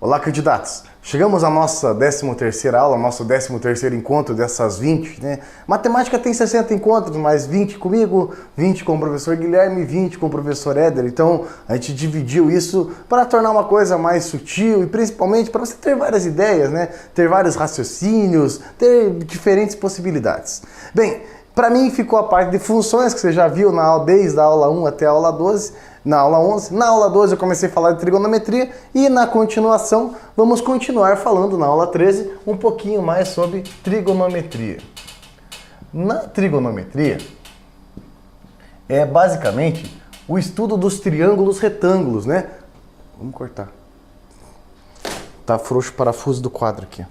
Olá, candidatos! Chegamos à nossa 13ª aula, nosso 13º encontro dessas 20, né? Matemática tem 60 encontros, mas 20 comigo, 20 com o professor Guilherme e 20 com o professor Éder. Então, a gente dividiu isso para tornar uma coisa mais sutil e principalmente para você ter várias ideias, né? Ter vários raciocínios, ter diferentes possibilidades. Bem, para mim ficou a parte de funções que você já viu desde a aula 1 até a aula 12. Na aula 11, na aula 12 eu comecei a falar de trigonometria e na continuação vamos continuar falando na aula 13 um pouquinho mais sobre trigonometria. Na trigonometria é basicamente o estudo dos triângulos retângulos, né? Vamos cortar. Tá frouxo o parafuso do quadro aqui.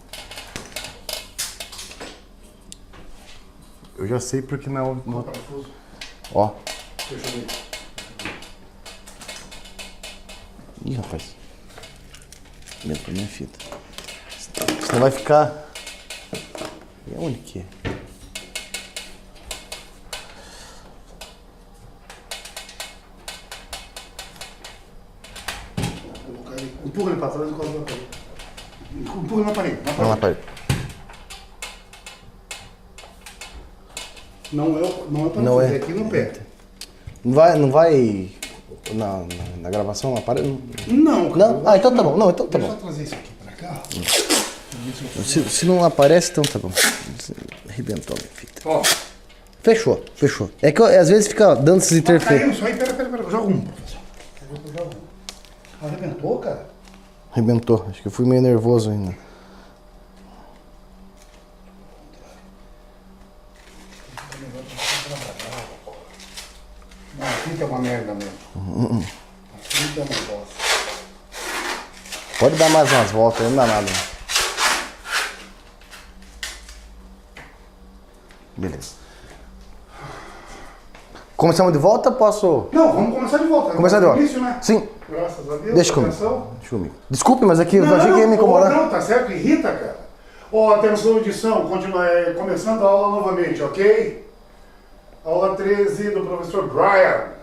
Eu já sei porque não é o parafuso. Ó. Deixa eu ver. Ih, rapaz. Aumentou minha fita. Senão vai ficar... E aonde que é? Empurra ele pra trás e coloca na parede. Empurra na parede. Não, na parede. Não é pra fazer aqui no pé. Não vai... Na gravação não aparece? Não, cara. Não? Ah, então tá bom. Não, então tá bom. Deixa eu trazer isso aqui pra cá. Se não aparece, então tá bom. Arrebentou a minha fita. Ó. Fechou. É que às vezes fica dando essas interferências. Caiu isso aí, pera. Eu jogo um, professor. Arrebentou, cara? Arrebentou. Acho que eu fui meio nervoso ainda. Não, a fita é uma merda mesmo. A fita é uma bosta. Pode dar mais umas voltas, não dá nada. Beleza. Começamos de volta? Posso... Não, vamos começar de volta. Começar de volta? Início, né? Sim. Graças a Deus. Deixa comigo. Desculpe, mas aqui eu achei que ia me incomodar. Não, tá certo, irrita, cara. Ó, atenção, edição, começando a aula novamente, ok? Aula 13 do professor Brian.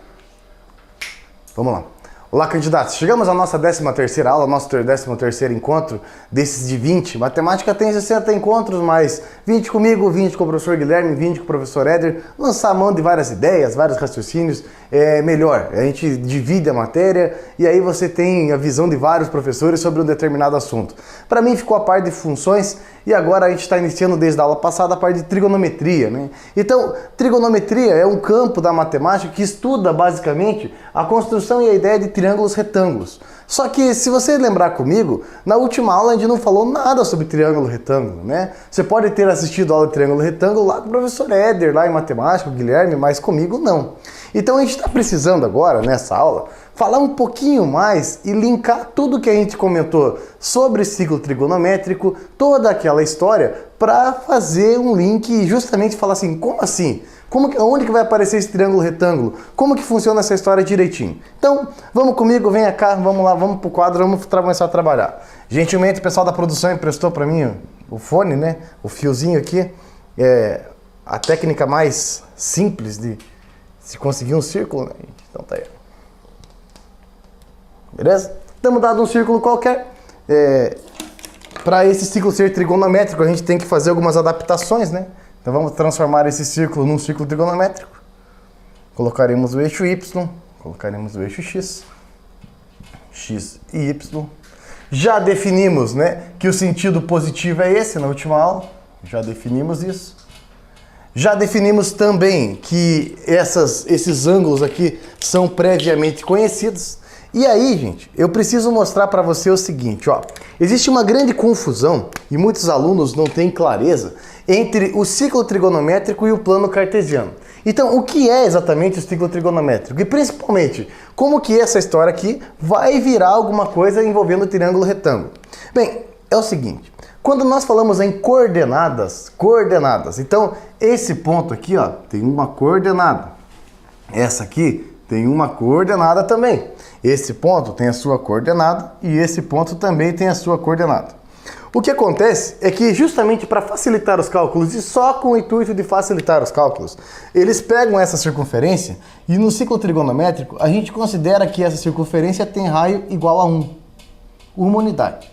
Vamos lá. Olá, candidatos. Chegamos à nossa 13ª aula, nosso 13º encontro desses de 20. Matemática tem 60 encontros, mas 20 comigo, 20 com o professor Guilherme, 20 com o professor Éder. Lançar a mão de várias ideias, vários raciocínios é melhor. A gente divide a matéria e aí você tem a visão de vários professores sobre um determinado assunto. Para mim ficou a parte de funções e agora a gente está iniciando desde a aula passada a parte de trigonometria, né? Então, trigonometria é um campo da matemática que estuda basicamente a construção e a ideia de triângulos retângulos. Só que, se você lembrar comigo, na última aula a gente não falou nada sobre triângulo retângulo, né? Você pode ter assistido a aula de triângulo retângulo lá com o professor Éder, lá em matemática, o Guilherme, mas comigo não. Então a gente está precisando agora, nessa aula, falar um pouquinho mais e linkar tudo que a gente comentou sobre ciclo trigonométrico, toda aquela história, para fazer um link e justamente falar assim, como assim? Onde que vai aparecer esse triângulo retângulo? Como que funciona essa história direitinho? Então, vamos comigo, venha cá, vamos lá, vamos pro quadro, vamos começar a trabalhar. Gentilmente, o pessoal da produção emprestou para mim o fone, né? O fiozinho aqui. É a técnica mais simples de se conseguir um círculo, né? Então tá aí. Beleza? Estamos dado um círculo qualquer. Para esse ciclo ser trigonométrico, a gente tem que fazer algumas adaptações, né? Então vamos transformar esse círculo num círculo trigonométrico. Colocaremos o eixo Y, colocaremos o eixo X e Y. Já definimos, né, que o sentido positivo é esse na última aula. Já definimos isso. Já definimos também que esses ângulos aqui são previamente conhecidos. E aí, gente, eu preciso mostrar para você o seguinte, ó. Existe uma grande confusão, e muitos alunos não têm clareza, entre o ciclo trigonométrico e o plano cartesiano. Então, o que é exatamente o ciclo trigonométrico? E principalmente, como que essa história aqui vai virar alguma coisa envolvendo o triângulo retângulo? Bem, é o seguinte, quando nós falamos em coordenadas, então esse ponto aqui, ó, tem uma coordenada. Essa aqui tem uma coordenada também. Esse ponto tem a sua coordenada e esse ponto também tem a sua coordenada. O que acontece é que justamente para facilitar os cálculos e só com o intuito de facilitar os cálculos, eles pegam essa circunferência e no ciclo trigonométrico a gente considera que essa circunferência tem raio igual a 1. Uma unidade.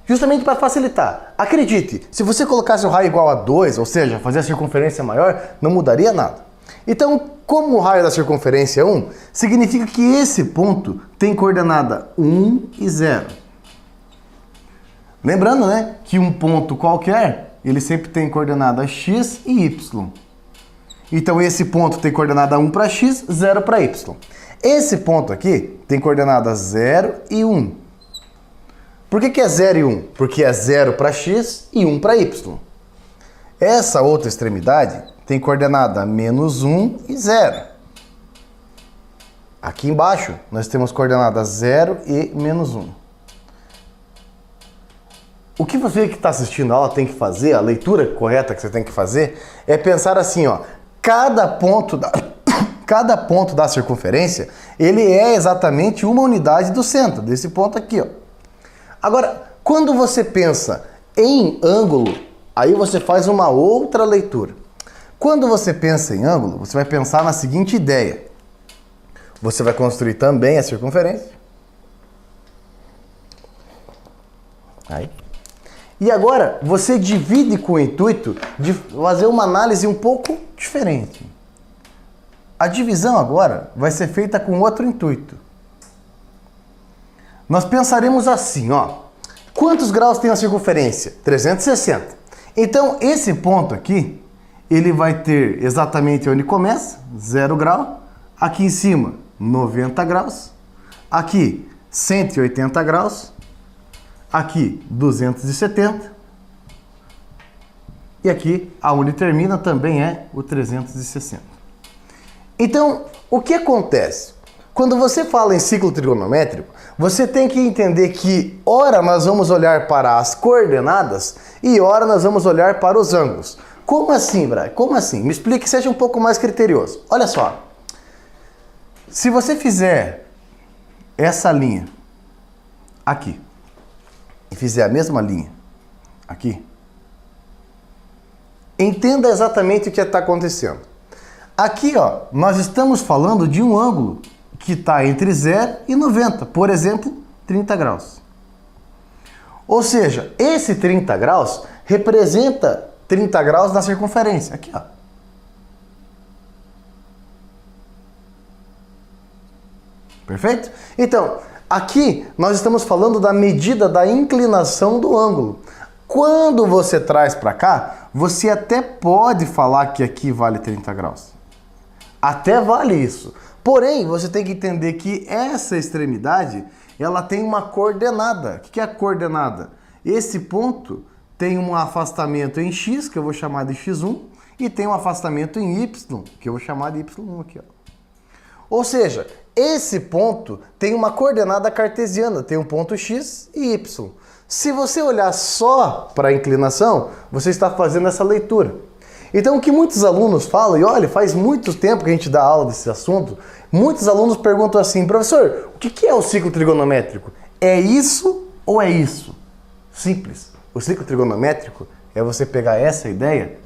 Justamente para facilitar. Acredite, se você colocasse o raio igual a 2, ou seja, fazer a circunferência maior, não mudaria nada. Então, como o raio da circunferência é 1, significa que esse ponto tem coordenada 1 e 0. Lembrando, né, que um ponto qualquer, ele sempre tem coordenada x e y. Então, esse ponto tem coordenada 1 para x, 0 para y. Esse ponto aqui tem coordenada 0 e 1. Por que é 0 e 1? Porque é 0 para x e 1 para y. Essa outra extremidade tem coordenada menos 1 e 0. Aqui embaixo nós temos coordenadas 0 e menos 1. O que você que está assistindo a aula tem que fazer, a leitura correta que você tem que fazer, é pensar assim, ó, cada ponto da circunferência, ele é exatamente uma unidade do centro, desse ponto aqui, ó. Agora, quando você pensa em ângulo, aí você faz uma outra leitura. Quando você pensa em ângulo, você vai pensar na seguinte ideia. Você vai construir também a circunferência. Aí. E agora, você divide com o intuito de fazer uma análise um pouco diferente. A divisão agora vai ser feita com outro intuito. Nós pensaremos assim, ó. Quantos graus tem a circunferência? 360. Então, esse ponto aqui, ele vai ter exatamente onde começa, 0 grau. Aqui em cima, 90 graus. Aqui, 180 graus. Aqui, 270. E aqui, aonde termina, também é o 360. Então, o que acontece? Quando você fala em ciclo trigonométrico, você tem que entender que, ora, nós vamos olhar para as coordenadas e, ora, nós vamos olhar para os ângulos. Como assim, Brian? Como assim? Me explique, seja um pouco mais criterioso. Olha só. Se você fizer essa linha aqui e fizer a mesma linha aqui, entenda exatamente o que está acontecendo. Aqui, ó, nós estamos falando de um ângulo que está entre 0 e 90, por exemplo, 30 graus. Ou seja, esse 30 graus representa 30 graus na circunferência. Aqui, ó. Perfeito? Então, aqui nós estamos falando da medida da inclinação do ângulo. Quando você traz para cá, você até pode falar que aqui vale 30 graus. Até vale isso. Porém, você tem que entender que essa extremidade, ela tem uma coordenada. O que é a coordenada? Esse ponto tem um afastamento em x, que eu vou chamar de x1, e tem um afastamento em y, que eu vou chamar de y1 aqui, ó. Ou seja, esse ponto tem uma coordenada cartesiana, tem um ponto x e y. Se você olhar só para a inclinação, você está fazendo essa leitura. Então, o que muitos alunos falam, e olha, faz muito tempo que a gente dá aula desse assunto, muitos alunos perguntam assim, professor, o que é o ciclo trigonométrico? É isso ou é isso? Simples. O ciclo trigonométrico é você pegar essa ideia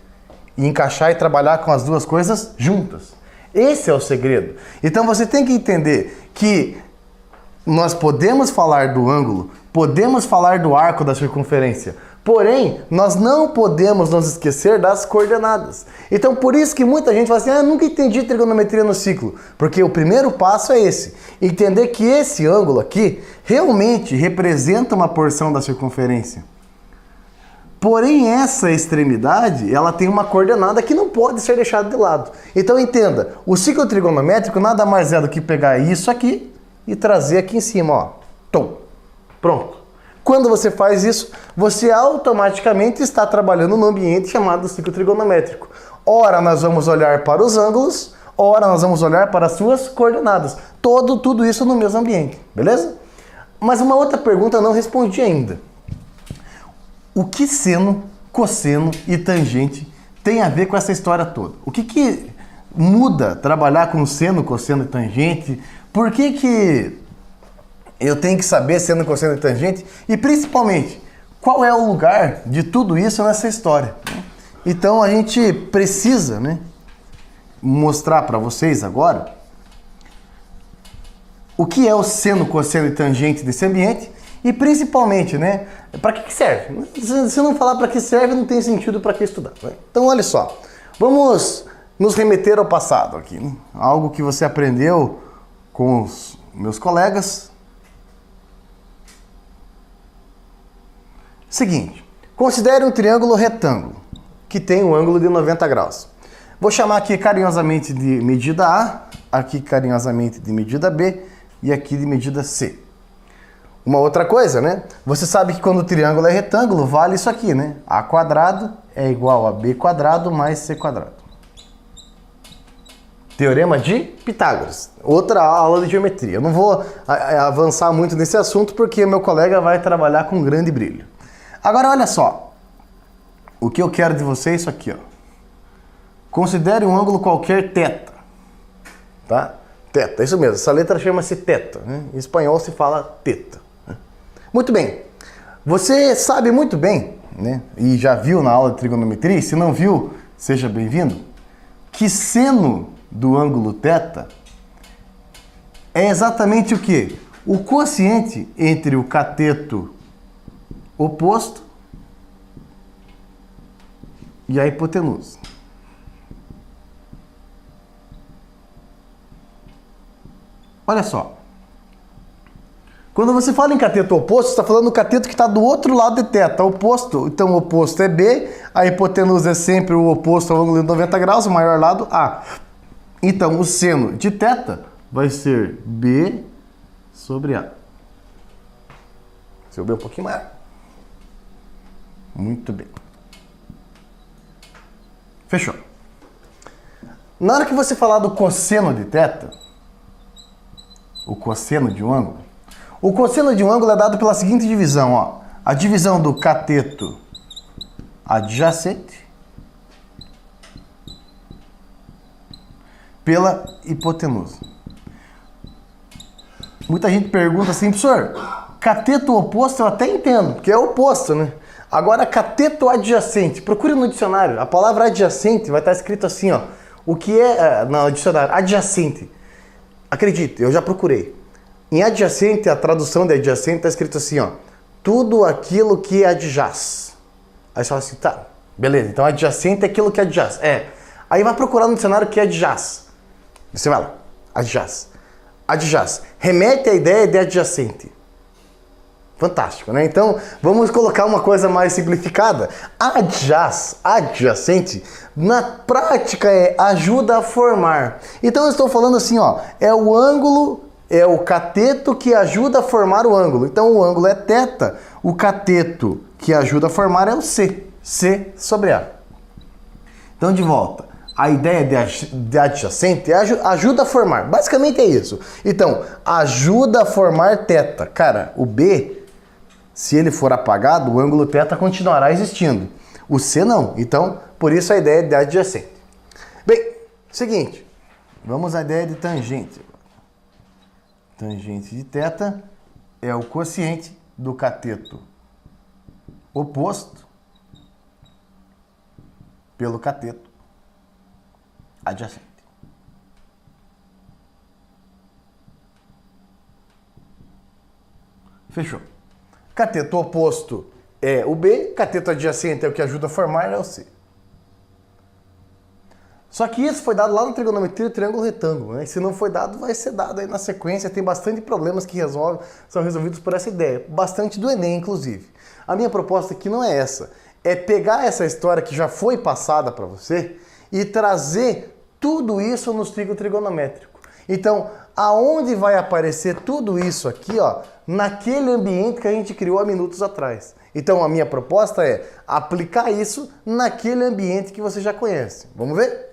e encaixar e trabalhar com as duas coisas juntas. Esse é o segredo. Então, você tem que entender que nós podemos falar do ângulo, podemos falar do arco da circunferência, porém, nós não podemos nos esquecer das coordenadas. Então, por isso que muita gente fala assim, nunca entendi trigonometria no ciclo. Porque o primeiro passo é esse. Entender que esse ângulo aqui realmente representa uma porção da circunferência. Porém, essa extremidade, ela tem uma coordenada que não pode ser deixada de lado. Então, entenda, o ciclo trigonométrico nada mais é do que pegar isso aqui e trazer aqui em cima, ó. Tom. Pronto. Quando você faz isso, você automaticamente está trabalhando no ambiente chamado ciclo trigonométrico. Ora, nós vamos olhar para os ângulos, ora, nós vamos olhar para as suas coordenadas. Tudo isso no mesmo ambiente, beleza? Mas uma outra pergunta eu não respondi ainda. O que seno, cosseno e tangente tem a ver com essa história toda? O que muda trabalhar com seno, cosseno e tangente? Por que eu tenho que saber seno, cosseno e tangente? E principalmente, qual é o lugar de tudo isso nessa história? Então a gente precisa, né, mostrar para vocês agora o que é o seno, cosseno e tangente desse ambiente E principalmente, né, para que serve? Se não falar para que serve, não tem sentido para que estudar. Né? Então, olha só, vamos nos remeter ao passado aqui, né? Algo que você aprendeu com os meus colegas. Seguinte, considere um triângulo retângulo que tem um ângulo de 90 graus. Vou chamar aqui carinhosamente de medida A, aqui carinhosamente de medida B e aqui de medida C. Uma outra coisa, né? Você sabe que quando o triângulo é retângulo, vale isso aqui, né? A quadrado é igual a B quadrado mais C quadrado. Teorema de Pitágoras. Outra aula de geometria. Eu não vou avançar muito nesse assunto porque meu colega vai trabalhar com grande brilho. Agora, olha só. O que eu quero de você é isso aqui, ó. Considere um ângulo qualquer θ. Tá? Θ, isso mesmo. Essa letra chama-se θ. Né? Em espanhol se fala θ. Muito bem. Você sabe muito bem, né? E já viu na aula de trigonometria, se não viu, seja bem-vindo, que seno do ângulo θ é exatamente o quê? O quociente entre o cateto oposto e a hipotenusa. Olha só. Quando você fala em cateto oposto, você está falando do cateto que está do outro lado de θ, oposto. Então o oposto é B, a hipotenusa é sempre o oposto ao ângulo de 90 graus, o maior lado A. Então o seno de θ vai ser B sobre A. Seu B um pouquinho maior. Muito bem. Fechou. Na hora que você falar do cosseno de θ, o cosseno de um ângulo, o cosseno de um ângulo é dado pela seguinte divisão, ó. A divisão do cateto adjacente pela hipotenusa. Muita gente pergunta assim, professor, cateto oposto eu até entendo, porque é oposto, né? Agora, cateto adjacente, procure no dicionário. A palavra adjacente vai estar escrito assim, ó. O que é, no dicionário, adjacente. Acredite, eu já procurei. Em adjacente, a tradução de adjacente está escrito assim, ó. Tudo aquilo que adjaz. Aí você fala assim, tá, beleza, então adjacente é aquilo que adjaz. É. Aí vai procurar no dicionário o que adjaz. Você vai lá, adjaz. Adjaz. Remete à ideia de adjacente. Fantástico, né? Então, vamos colocar uma coisa mais simplificada. Adjaz, adjacente, na prática é ajuda a formar. Então, eu estou falando assim, ó, é o ângulo, é o cateto que ajuda a formar o ângulo. Então, o ângulo é θ, o cateto que ajuda a formar é o C, C sobre A. Então, de volta. A ideia de adjacente é ajuda a formar. Basicamente é isso. Então, ajuda a formar θ. Cara, o B, se ele for apagado, o ângulo θ continuará existindo. O C não. Então, por isso a ideia de adjacente. Bem, seguinte. Vamos à ideia de tangente. Tangente de θ é o quociente do cateto oposto pelo cateto adjacente. Fechou. Cateto oposto é o B, cateto adjacente é o que ajuda a formar, é o C. Só que isso foi dado lá no trigonometria do triângulo retângulo, né? E se não foi dado, vai ser dado aí na sequência. Tem bastante problemas que são resolvidos por essa ideia. Bastante do Enem, inclusive. A minha proposta aqui não é essa. É pegar essa história que já foi passada para você e trazer tudo isso no trigo trigonométrico. Então, aonde vai aparecer tudo isso aqui, ó, naquele ambiente que a gente criou há minutos atrás. Então, a minha proposta é aplicar isso naquele ambiente que você já conhece. Vamos ver?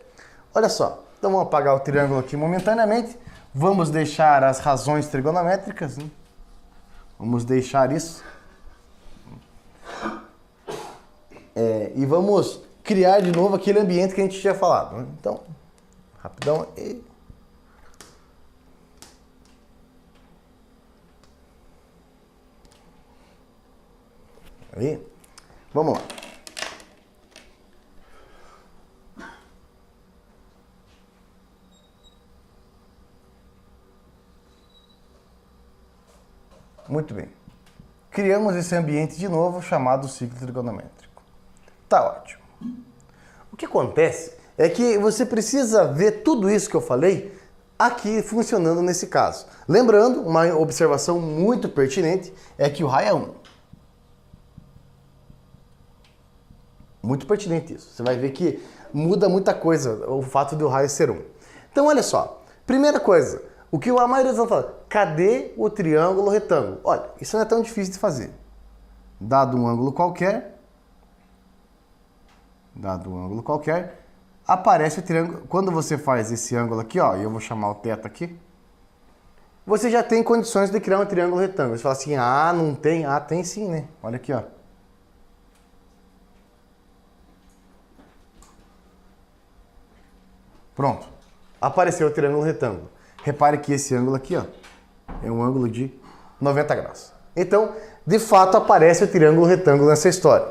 Olha só. Então, vamos apagar o triângulo aqui momentaneamente. Vamos deixar as razões trigonométricas, né? Vamos deixar isso. E vamos criar de novo aquele ambiente que a gente tinha falado, né? Então, rapidão. Aí, vamos lá. Muito bem. criamos esse ambiente de novo chamado ciclo trigonométrico. Tá ótimo. O que acontece é que você precisa ver tudo isso que eu falei aqui funcionando nesse caso. Lembrando, uma observação muito pertinente é que o raio é 1. Muito pertinente isso. Você vai ver que muda muita coisa o fato de o raio ser 1. Então, olha só. Primeira coisa, o que a maioria vão falar, cadê o triângulo retângulo? Olha, isso não é tão difícil de fazer. Dado um ângulo qualquer, aparece o triângulo. Quando você faz esse ângulo aqui, ó, e eu vou chamar o θ aqui, você já tem condições de criar um triângulo retângulo. Você fala assim, ah, não tem? Ah, tem sim, né? Olha aqui, ó. Pronto. Apareceu o triângulo retângulo. Repare que esse ângulo aqui, ó, é um ângulo de 90 graus. Então, de fato, aparece o triângulo retângulo nessa história.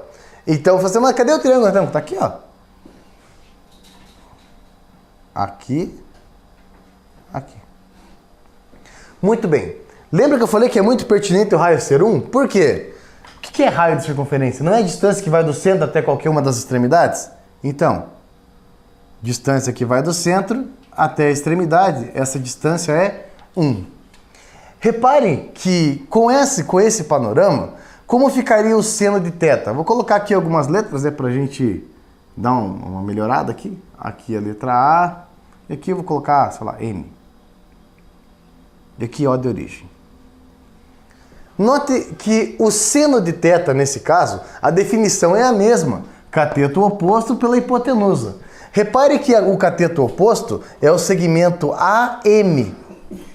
Então, você, mas cadê o triângulo retângulo? Tá aqui, ó. Aqui. Aqui. Muito bem. Lembra que eu falei que é muito pertinente o raio ser 1? Por quê? O que é raio de circunferência? Não é a distância que vai do centro até qualquer uma das extremidades? Então, distância que vai do centro até a extremidade, essa distância é 1. Reparem que com esse panorama, como ficaria o seno de θ? Vou colocar aqui algumas letras, para a gente dar uma melhorada aqui. Aqui a letra A, e aqui eu vou colocar, sei lá, M. E aqui O de origem. Note que o seno de θ, nesse caso, a definição é a mesma. Cateto oposto pela hipotenusa. Repare que o cateto oposto é o segmento AM.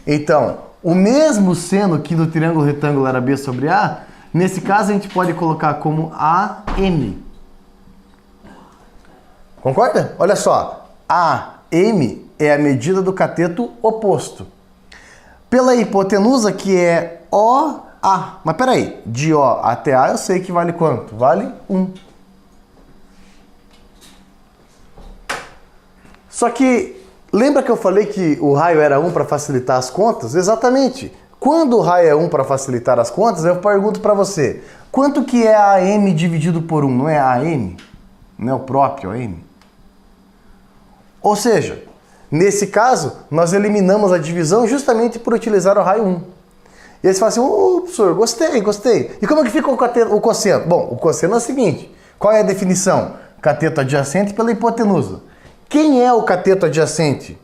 Então, o mesmo seno que no triângulo retângulo era B sobre A, nesse caso a gente pode colocar como AM. Concorda? Olha só, AM é a medida do cateto oposto. Pela hipotenusa, que é OA. Mas peraí, de O até A eu sei que vale quanto? Vale 1. Só que, lembra que eu falei que o raio era 1 para facilitar as contas? Exatamente. Quando o raio é 1 para facilitar as contas, eu pergunto para você, quanto que é AM dividido por 1? Não é AM? Não é o próprio AM? Ou seja, nesse caso, nós eliminamos a divisão justamente por utilizar o raio 1. E aí você fala assim, professor, gostei. E como é que fica o cosseno? Bom, o cosseno é o seguinte, qual é a definição? Cateto adjacente pela hipotenusa. Quem é o cateto adjacente?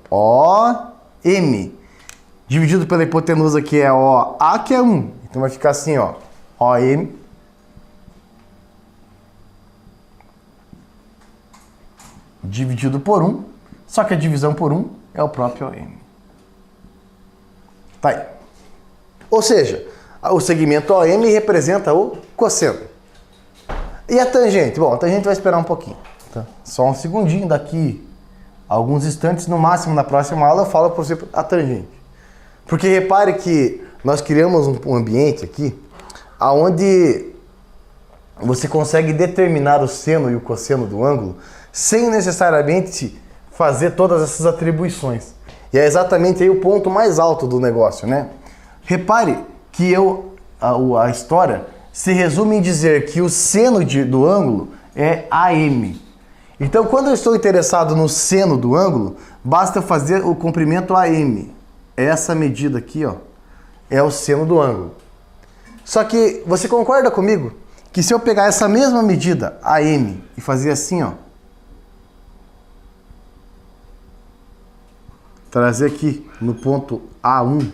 OM. Dividido pela hipotenusa, que é OA, que é 1. Então vai ficar assim, ó. OM. Dividido por 1. Só que a divisão por 1 é o próprio OM. Tá aí. Ou seja, o segmento OM representa o cosseno. E a tangente? Bom, a tangente vai esperar um pouquinho. Tá? Só um segundinho, daqui alguns instantes, no máximo na próxima aula eu falo para você a tangente. Porque repare que nós criamos um ambiente aqui onde você consegue determinar o seno e o cosseno do ângulo sem necessariamente fazer todas essas atribuições. E é exatamente aí o ponto mais alto do negócio, né? Repare que a história se resume em dizer que o seno do ângulo é AM. Então, quando eu estou interessado no seno do ângulo, basta fazer o comprimento AM. Essa medida aqui, ó, é o seno do ângulo. Só que você concorda comigo que se eu pegar essa mesma medida, AM, e fazer assim, ó, trazer aqui no ponto A1,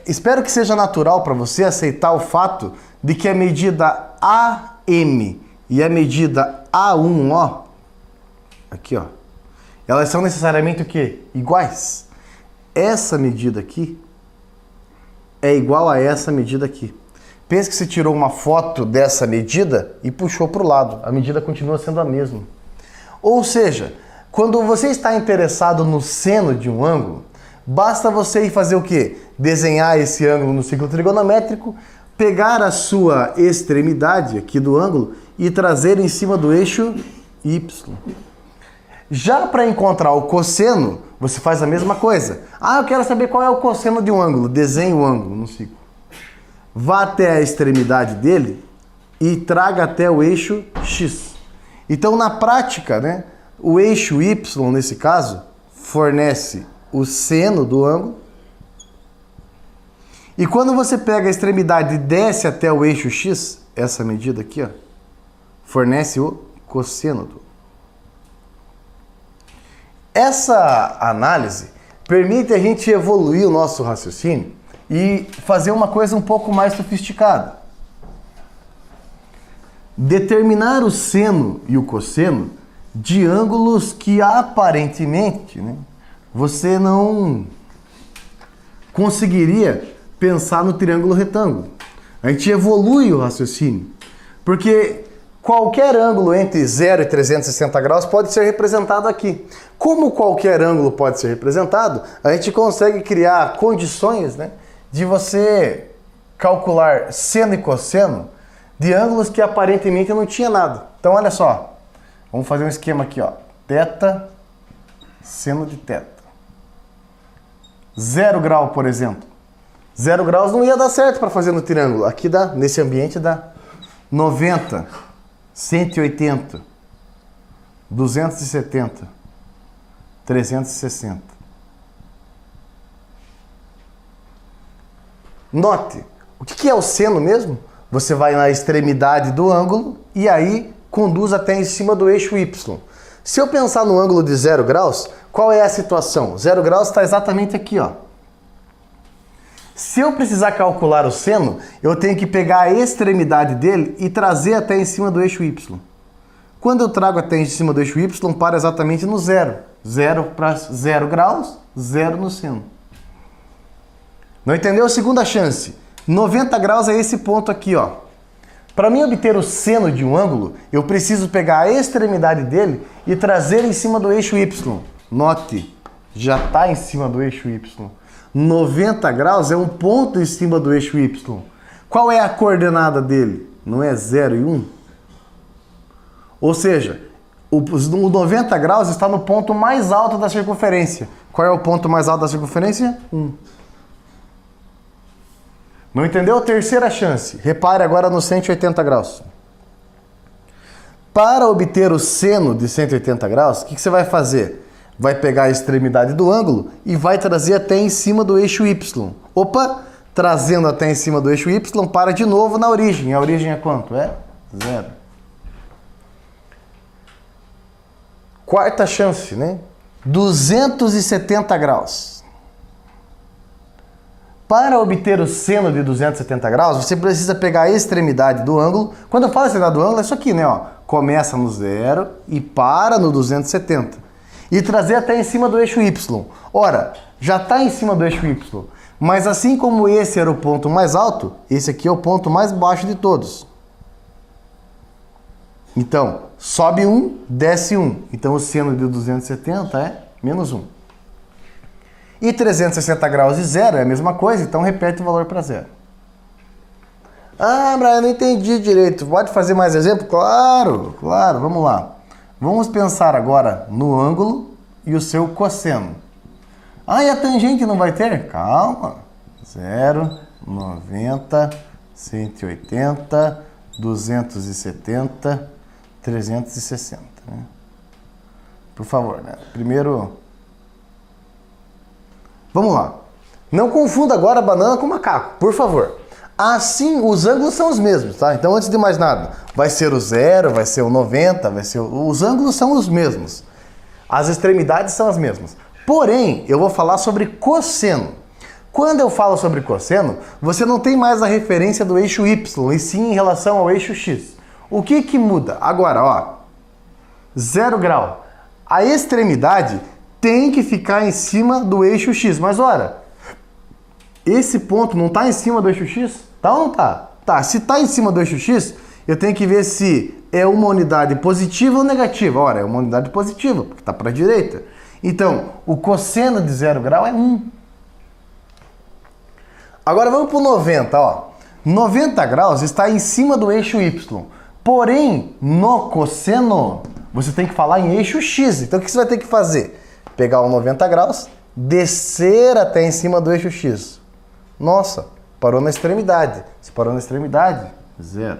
espero que seja natural para você aceitar o fato de que a medida AM e a medida A1, ó, aqui, ó, elas são necessariamente o quê? Iguais. Essa medida aqui é igual a essa medida aqui. Pense que você tirou uma foto dessa medida e puxou para o lado. A medida continua sendo a mesma. Ou seja, quando você está interessado no seno de um ângulo, basta você ir fazer o quê? Desenhar esse ângulo no ciclo trigonométrico, pegar a sua extremidade aqui do ângulo e trazer em cima do eixo Y. Já para encontrar o cosseno, você faz a mesma coisa. Ah, eu quero saber qual é o cosseno de um ângulo. Desenhe o ângulo no círculo. Vá até a extremidade dele e traga até o eixo X. Então, na prática, né, o eixo Y, nesse caso, fornece o seno do ângulo. E quando você pega a extremidade e desce até o eixo X, essa medida aqui, ó, fornece o cosseno do. Essa análise permite a gente evoluir o nosso raciocínio e fazer uma coisa um pouco mais sofisticada. Determinar o seno e o cosseno de ângulos que aparentemente, né, você não conseguiria pensar no triângulo retângulo. A gente evolui o raciocínio, porque qualquer ângulo entre 0 e 360 graus pode ser representado aqui. Como qualquer ângulo pode ser representado, a gente consegue criar condições, né, de você calcular seno e cosseno de ângulos que aparentemente não tinha nada. Então olha só, vamos fazer um esquema aqui, ó. Θ, seno de θ. 0 grau, por exemplo. 0 graus não ia dar certo para fazer no triângulo. Aqui dá, nesse ambiente dá 90, 180, 270, 360. Note, o que é o seno mesmo? Você vai na extremidade do ângulo e aí conduz até em cima do eixo Y. Se eu pensar no ângulo de 0 graus, qual é a situação? 0 graus está exatamente aqui, ó. Se eu precisar calcular o seno, eu tenho que pegar a extremidade dele e trazer até em cima do eixo Y. Quando eu trago até em cima do eixo Y, para exatamente no 0. 0 para 0 graus, 0 no seno. Não entendeu? Segunda chance. 90 graus é esse ponto aqui, ó. Para mim obter o seno de um ângulo, eu preciso pegar a extremidade dele e trazer em cima do eixo Y. Note, já está em cima do eixo Y. 90 graus é um ponto em cima do eixo Y. Qual é a coordenada dele? Não é 0 e 1? Ou seja, o 90 graus está no ponto mais alto da circunferência. Qual é o ponto mais alto da circunferência? 1. Não entendeu? Terceira chance. Repare agora no 180 graus. Para obter o seno de 180 graus, o que você vai fazer? Vai pegar a extremidade do ângulo e vai trazer até em cima do eixo Y. Opa! Trazendo até em cima do eixo Y, para de novo na origem. A origem é quanto? É 0. Quarta chance, né? 270 graus. Para obter o seno de 270 graus, você precisa pegar a extremidade do ângulo. Quando eu falo extremidade do ângulo, é isso aqui, né? Ó, começa no 0 e para no 270. E trazer até em cima do eixo Y. Ora, já está em cima do eixo Y. Mas assim como esse era o ponto mais alto, esse aqui é o ponto mais baixo de todos. Então, sobe 1, desce 1. Então o seno de 270 é menos 1. E 360 graus e 0 é a mesma coisa, então repete o valor para 0. Ah, Brian, eu não entendi direito. Pode fazer mais exemplo? Claro, claro, vamos lá. Vamos pensar agora no ângulo e o seu cosseno. Ah, e a tangente não vai ter? Calma. 0, 90, 180, 270, 360. Né? Por favor, né? Primeiro... Vamos lá. Não confunda agora banana com macaco, por favor. Assim, os ângulos são os mesmos, tá? Então, antes de mais nada, vai ser o 0, vai ser o 90, vai ser os ângulos são os mesmos. As extremidades são as mesmas. Porém, eu vou falar sobre cosseno. Quando eu falo sobre cosseno, você não tem mais a referência do eixo Y, e sim em relação ao eixo X. O que que muda? Agora, ó, 0 grau. A extremidade tem que ficar em cima do eixo X. Mas, ora, esse ponto não está em cima do eixo X? Tá ou não tá? Tá, se está em cima do eixo X, eu tenho que ver se é uma unidade positiva ou negativa. Ora, é uma unidade positiva, porque está para a direita. Então, o cosseno de 0 grau é 1. Agora vamos para o 90, ó. 90 graus está em cima do eixo Y. Porém, no cosseno, você tem que falar em eixo X. Então o que você vai ter que fazer? Pegar o 90 graus, descer até em cima do eixo X. Nossa, parou na extremidade. Se parou na extremidade, 0.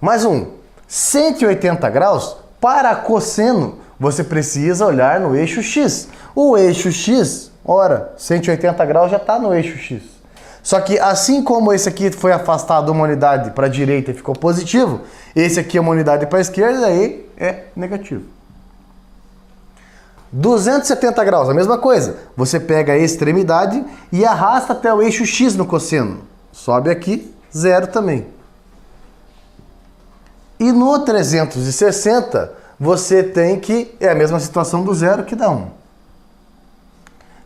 Mais um. 180 graus, para cosseno, você precisa olhar no eixo X. O eixo X, ora, 180 graus já está no eixo X. Só que assim como esse aqui foi afastado uma unidade para a direita e ficou positivo, esse aqui é uma unidade para a esquerda, aí é negativo. 270 graus, a mesma coisa. Você pega a extremidade e arrasta até o eixo X no cosseno. Sobe aqui, 0 também. E no 360, você tem que... é a mesma situação do 0 que dá 1.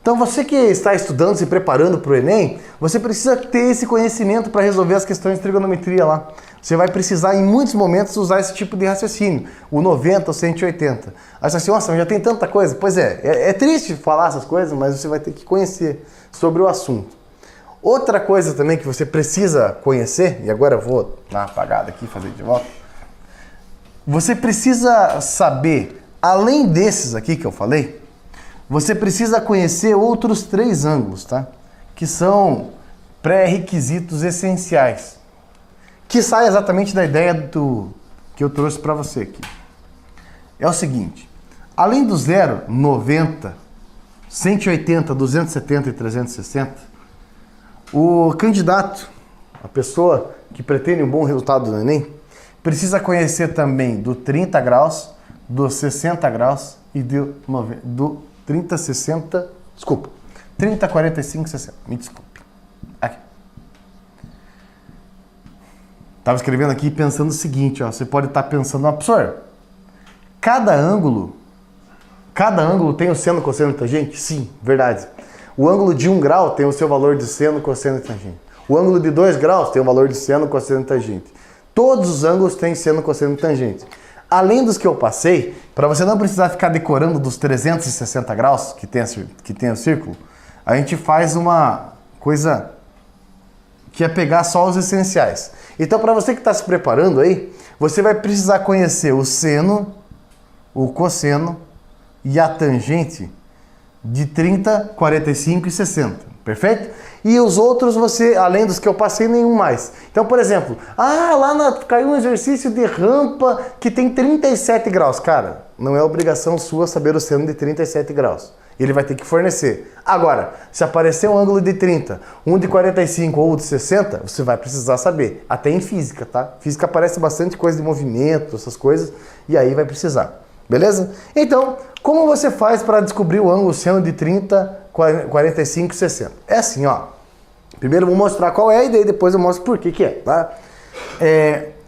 Então você que está estudando, se preparando para o Enem, você precisa ter esse conhecimento para resolver as questões de trigonometria lá. Você vai precisar em muitos momentos usar esse tipo de raciocínio, o 90 ou 180. Aí você assim, nossa, já tem tanta coisa. Pois é triste falar essas coisas, mas você vai ter que conhecer sobre o assunto. Outra coisa também que você precisa conhecer, e agora eu vou dar uma apagada aqui e fazer de volta. Você precisa saber, além desses aqui que eu falei, você precisa conhecer outros 3 ângulos, tá? Que são pré-requisitos essenciais. Que sai exatamente da ideia que eu trouxe para você aqui. É o seguinte, além do 0, 90, 180, 270 e 360, o candidato, a pessoa que pretende um bom resultado no Enem, precisa conhecer também do 30 graus, do 60 graus e do 30, 60, desculpa, 30, 45, 60, me desculpe. Aqui. Estava escrevendo aqui pensando o seguinte, ó, você pode estar pensando, professor, cada ângulo tem o seno, cosseno e tangente? Sim, verdade. O ângulo de 1 grau tem o seu valor de seno, cosseno e tangente. O ângulo de 2 graus tem o valor de seno, cosseno e tangente. Todos os ângulos têm seno, cosseno e tangente. Além dos que eu passei, para você não precisar ficar decorando dos 360 graus que tem o círculo, a gente faz uma coisa que é pegar só os essenciais. Então, para você que está se preparando aí, você vai precisar conhecer o seno, o cosseno e a tangente de 30, 45 e 60. Perfeito? E os outros você, além dos que eu passei, nenhum mais. Então, por exemplo, caiu um exercício de rampa que tem 37 graus. Cara, não é obrigação sua saber o seno de 37 graus. Ele vai ter que fornecer. Agora, se aparecer um ângulo de 30, um de 45 ou de 60, você vai precisar saber. Até em física, tá? Física aparece bastante coisa de movimento, essas coisas, e aí vai precisar. Beleza? Então, como você faz para descobrir o ângulo seno de 30, 45 e 60? É assim, ó. Primeiro eu vou mostrar qual é e daí depois eu mostro por que é, tá?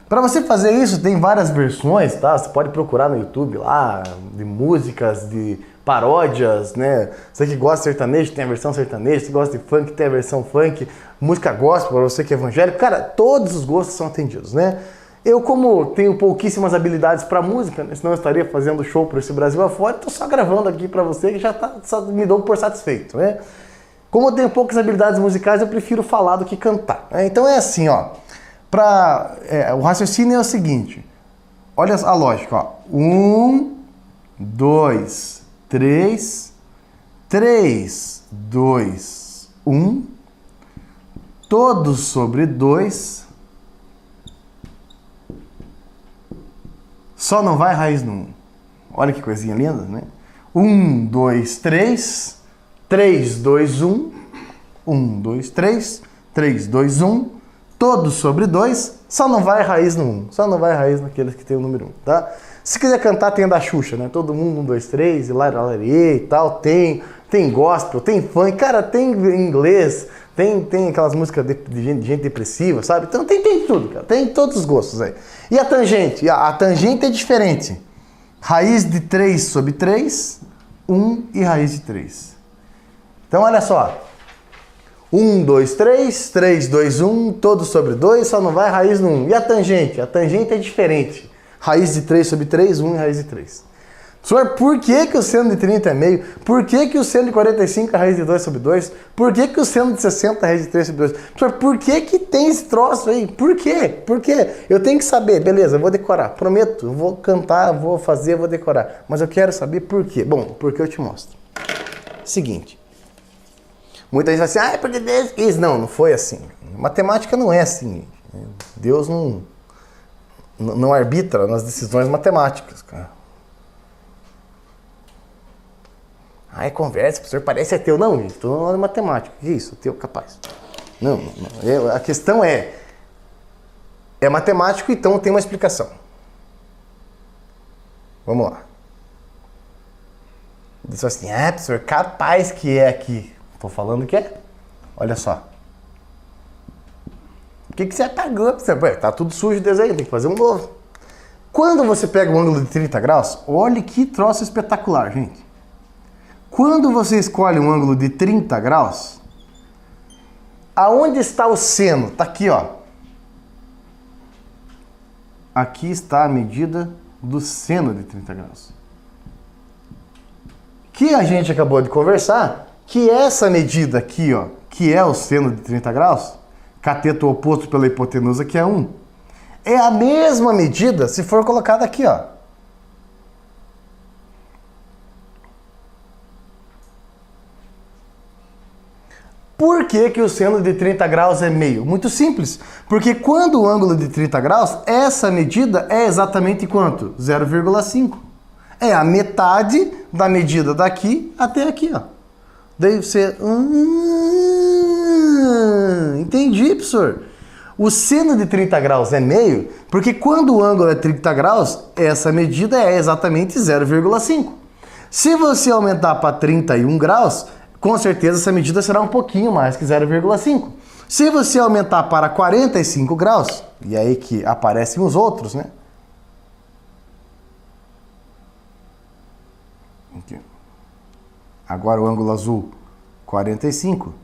Para você fazer isso, tem várias versões, tá? Você pode procurar no YouTube lá, de músicas, de paródias, né? Você que gosta de sertanejo, tem a versão sertaneja. Você gosta de funk, tem a versão funk. Música gospel, para você que é evangélico. Cara, todos os gostos são atendidos, né? Eu, como tenho pouquíssimas habilidades para música, né? Senão eu estaria fazendo show por esse Brasil afora, estou só gravando aqui para você que só me dou por satisfeito, né? Como eu tenho poucas habilidades musicais, eu prefiro falar do que cantar, né? Então é assim, ó. O raciocínio é o seguinte. Olha a lógica, ó. 1, 2, 3, 3, 2, 1. Todos sobre 2. Só não vai raiz no 1. Olha que coisinha linda, né? 1, 2, 3. 3, 2, 1. 1, 2, 3. 3, 2, 1. Todos sobre 2. Só não vai raiz no 1. Só não vai raiz naqueles que tem o número 1, tá? Se quiser cantar, tem a da Xuxa, né? Todo mundo 1, 2, 3, e lararê e tal. Tem gospel, tem funk. Cara, tem inglês. Tem aquelas músicas de gente depressiva, sabe? Então tem tudo, cara. Tem todos os gostos aí. E a tangente? A tangente é diferente. Raiz de 3 sobre 3, 1 e raiz de 3. Então olha só. 1, 2, 3, 3, 2, 1, todos sobre 2, só não vai raiz no 1. E a tangente? A tangente é diferente. Raiz de 3 sobre 3, 1 e raiz de 3. Professor, por que que o seno de 30 é meio? Por que que o seno de 45 é raiz de 2 sobre 2? Por que que o seno de 60 é raiz de 3 sobre 2? Professor, por que que tem esse troço aí? Por quê? Por quê? Eu tenho que saber, beleza, eu vou decorar, prometo, eu vou cantar, vou fazer, vou decorar. Mas eu quero saber por quê. Bom, porque eu te mostro. Seguinte, muita gente vai assim, ah, porque Deus quis. Não, não foi assim. Matemática não é assim. Deus não arbitra nas decisões matemáticas, cara. Ah, é conversa, professor, parece ateu. Não, gente, estou falando de matemática. Que isso, ateu capaz. Não. A questão é matemático, então tem uma explicação. Vamos lá. Diz assim, ah, professor, capaz que é aqui. Estou falando que é. Olha só. O que você apagou, professor? Pô, tá tudo sujo o desenho, tem que fazer um novo. Quando você pega um ângulo de 30 graus, olha que troço espetacular, gente. Quando você escolhe um ângulo de 30 graus, aonde está o seno? Está aqui, ó. Aqui está a medida do seno de 30 graus. Que a gente acabou de conversar, que essa medida aqui, ó, que é o seno de 30 graus, cateto oposto pela hipotenusa, que é 1, é a mesma medida se for colocada aqui, ó. Por que que o seno de 30 graus é meio? Muito simples, porque quando o ângulo de 30 graus, essa medida é exatamente quanto? 0,5. É a metade da medida daqui até aqui, ó. Daí você... entendi, professor. O seno de 30 graus é meio, porque quando o ângulo é 30 graus, essa medida é exatamente 0,5. Se você aumentar para 31 graus, com certeza essa medida será um pouquinho mais que 0,5. Se você aumentar para 45 graus, e aí que aparecem os outros, né? Aqui. Agora o ângulo azul, 45.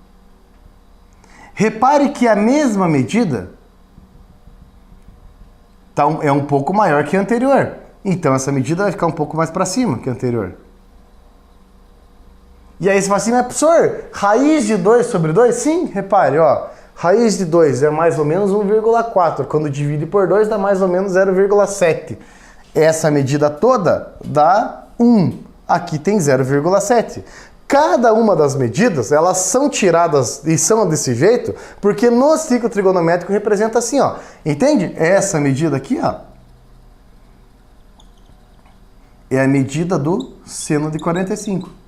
Repare que a mesma medida é um pouco maior que a anterior. Então essa medida vai ficar um pouco mais para cima que a anterior. E aí você fala assim, mas professor, raiz de 2 sobre 2? Sim, repare, ó. Raiz de 2 é mais ou menos 1,4. Quando divide por 2 dá mais ou menos 0,7. Essa medida toda dá 1. Aqui tem 0,7. Cada uma das medidas, elas são tiradas e são desse jeito, porque no ciclo trigonométrico representa assim, ó. Entende? Essa medida aqui, ó, é a medida do seno de 45.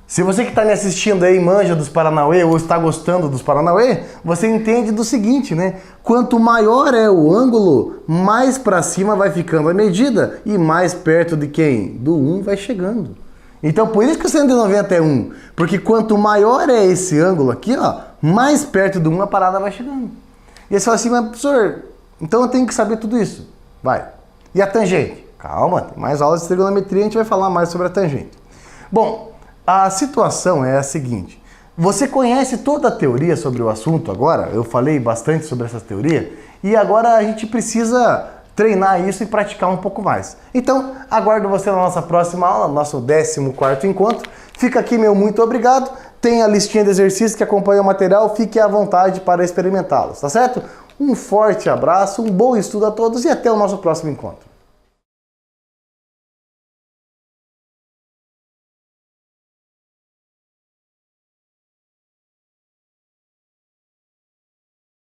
Se você que está me assistindo aí manja dos Paranauê ou está gostando dos Paranauê, você entende do seguinte, né? Quanto maior é o ângulo, mais para cima vai ficando a medida e mais perto de quem? Do 1 vai chegando. Então por isso que o seno de 90 é 1, porque quanto maior é esse ângulo aqui, ó, mais perto do 1 a parada vai chegando. E aí você fala assim, mas professor, então eu tenho que saber tudo isso. Vai. E a tangente? Calma, tem mais aulas de trigonometria, a gente vai falar mais sobre a tangente. Bom, a situação é a seguinte, você conhece toda a teoria sobre o assunto agora, eu falei bastante sobre essa teoria, e agora a gente precisa treinar isso e praticar um pouco mais. Então, aguardo você na nossa próxima aula, nosso 14º encontro. Fica aqui meu muito obrigado, tem a listinha de exercícios que acompanha o material, fique à vontade para experimentá-los, tá certo? Um forte abraço, um bom estudo a todos e até o nosso próximo encontro.